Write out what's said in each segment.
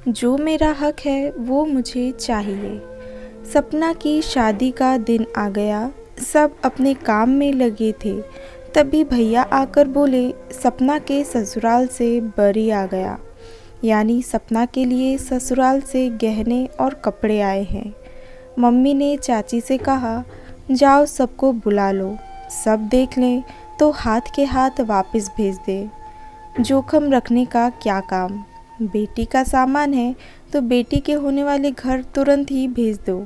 जो मेरा हक है वो मुझे चाहिए। सपना की शादी का दिन आ गया। सब अपने काम में लगे थे। तभी भैया आकर बोले, सपना के ससुराल से बरी आ गया। यानी सपना के लिए ससुराल से गहने और कपड़े आए हैं। मम्मी ने चाची से कहा, जाओ सबको बुला लो, सब देख लें तो हाथ के हाथ वापस भेज दे। जोखम रखने का क्या काम, बेटी का सामान है तो बेटी के होने वाले घर तुरंत ही भेज दो।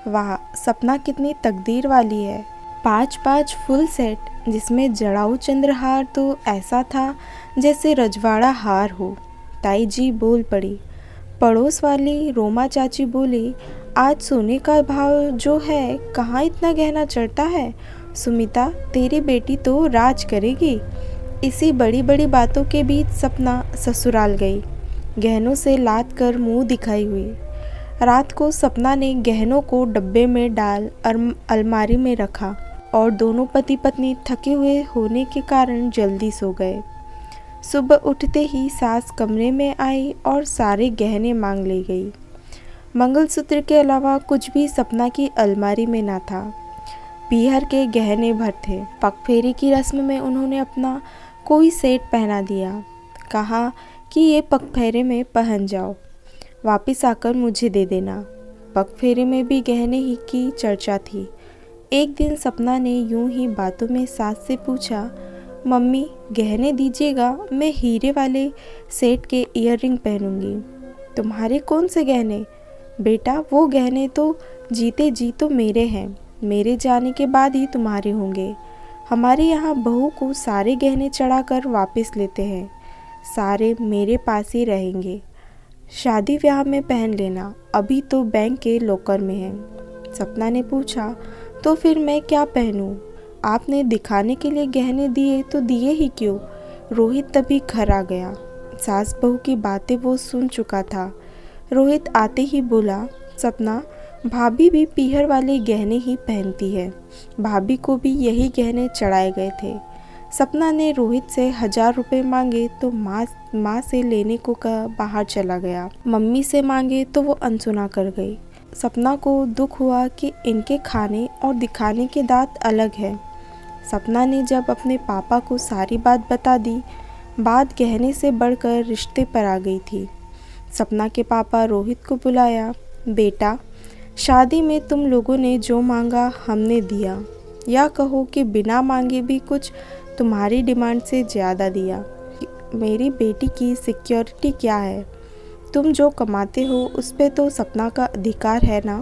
वाह, सपना कितनी तकदीर वाली है। 5-5 फुल सेट जिसमें जड़ाऊ चंद्रहार तो ऐसा था जैसे रजवाड़ा हार हो। ताई जी बोल पड़ी। पड़ोस वाली रोमा चाची बोली, आज सोने का भाव जो है कहाँ इतना गहना चढ़ता है। सुमिता, तेरी बेटी तो राज करेगी। इसी बड़ी बड़ी बातों के बीच सपना ससुराल गई, गहनों से लाद कर मुँह दिखाई हुई। रात को सपना ने गहनों को डब्बे में डाल अलमारी में रखा और दोनों पति पत्नी थके हुए होने के कारण जल्दी सो गए। सुबह उठते ही सास कमरे में आई और सारे गहने मांग ले गई। मंगलसूत्र के अलावा कुछ भी सपना की अलमारी में ना था। पीहर के गहने भर थे। पगफेरे की रस्म में उन्होंने अपना कोई सेट पहना दिया। कहा कि ये पगफेरे में पहन जाओ, वापस आकर मुझे दे देना। पगफेरे में भी गहने ही की चर्चा थी। एक दिन सपना ने यूं ही बातों में सास से पूछा, मम्मी गहने दीजिएगा, मैं हीरे वाले सेट के ईयररिंग पहनूंगी। तुम्हारे कौन से गहने? बेटा वो गहने तो जीते जी तो मेरे हैं, मेरे जाने के बाद ही तुम्हारे होंगे। हमारे यहाँ बहू को सारे गहने चढ़ाकर वापस लेते हैं, सारे मेरे पास ही रहेंगे। शादी ब्याह में पहन लेना, अभी तो बैंक के लॉकर में है। सपना ने पूछा, तो फिर मैं क्या पहनूं? आपने दिखाने के लिए गहने दिए तो दिए ही क्यों? रोहित तभी घर आ गया। सास बहू की बातें वो सुन चुका था। रोहित आते ही बोला, सपना भाभी भी पीहर वाले गहने ही पहनती है, भाभी को भी यही गहने चढ़ाए गए थे। सपना ने रोहित से 1000 रुपये मांगे तो माँ से लेने को कहा बाहर चला गया। मम्मी से मांगे तो वो अनसुना कर गई। सपना को दुख हुआ कि इनके खाने और दिखाने के दांत अलग है। सपना ने जब अपने पापा को सारी बात बता दी, बात गहने से बढ़कर रिश्ते पर आ गई थी। सपना के पापा रोहित को बुलाया, बेटा शादी में तुम लोगों ने जो मांगा हमने दिया, या कहो कि बिना मांगे भी कुछ तुम्हारी डिमांड से ज़्यादा दिया। मेरी बेटी की सिक्योरिटी क्या है? तुम जो कमाते हो उस पे तो सपना का अधिकार है ना।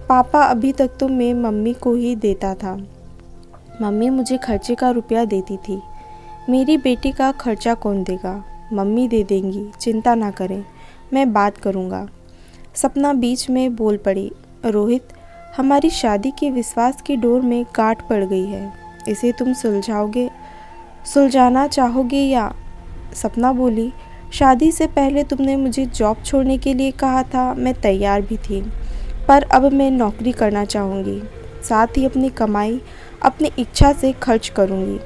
पापा अभी तक तो मैं मम्मी को ही देता था, मम्मी मुझे खर्चे का रुपया देती थी। मेरी बेटी का खर्चा कौन देगा? मम्मी दे देंगी, चिंता ना करें, मैं बात करूँगा। सपना बीच में बोल पड़ी, रोहित हमारी शादी के विश्वास की डोर में गांठ पड़ गई है, इसे तुम सुलझाना चाहोगे या? सपना बोली, शादी से पहले तुमने मुझे जॉब छोड़ने के लिए कहा था, मैं तैयार भी थी, पर अब मैं नौकरी करना चाहूँगी, साथ ही अपनी कमाई अपनी इच्छा से खर्च करूँगी।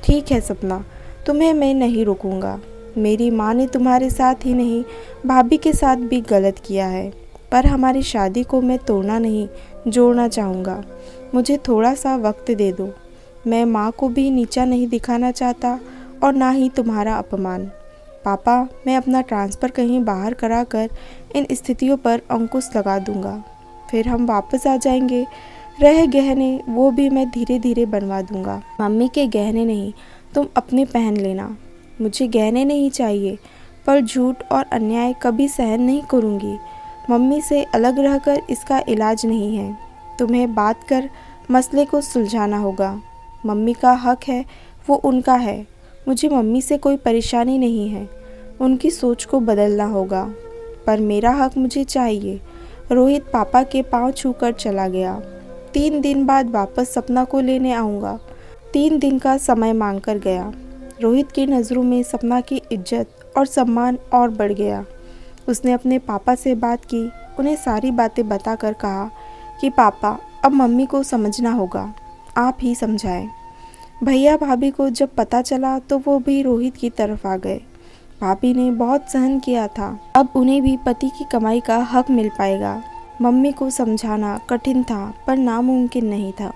ठीक है सपना, तुम्हें मैं नहीं रोकूँगा। मेरी माँ ने तुम्हारे साथ ही नहीं भाभी के साथ भी गलत किया है, पर हमारी शादी को मैं तोड़ना नहीं, जोड़ना चाहूँगा। मुझे थोड़ा सा वक्त दे दो। मैं माँ को भी नीचा नहीं दिखाना चाहता और ना ही तुम्हारा अपमान। पापा मैं अपना ट्रांसफ़र कहीं बाहर कराकर इन स्थितियों पर अंकुश लगा दूँगा, फिर हम वापस आ जाएंगे। रह गहने वो भी मैं धीरे धीरे बनवा दूँगा। मम्मी के गहने नहीं, तुम अपने पहन लेना। मुझे गहने नहीं चाहिए, पर झूठ और अन्याय कभी सहन नहीं करूँगी। मम्मी से अलग रहकर इसका इलाज नहीं है, तुम्हें बात कर मसले को सुलझाना होगा। मम्मी का हक है वो उनका है, मुझे मम्मी से कोई परेशानी नहीं है, उनकी सोच को बदलना होगा, पर मेरा हक मुझे चाहिए। रोहित पापा के पांव छूकर चला गया। 3 दिन बाद वापस सपना को लेने आऊँगा। 3 दिन का समय मांगकर गया। रोहित की नज़रों में सपना की इज्जत और सम्मान और बढ़ गया। उसने अपने पापा से बात की, उन्हें सारी बातें बताकर कहा कि पापा अब मम्मी को समझना होगा, आप ही समझाएं। भैया भाभी को जब पता चला तो वो भी रोहित की तरफ आ गए। भाभी ने बहुत सहन किया था, अब उन्हें भी पति की कमाई का हक मिल पाएगा। मम्मी को समझाना कठिन था पर नामुमकिन नहीं था।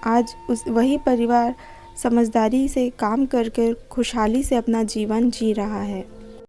आज वही परिवार समझदारी से काम कर कर खुशहाली से अपना जीवन जी रहा है।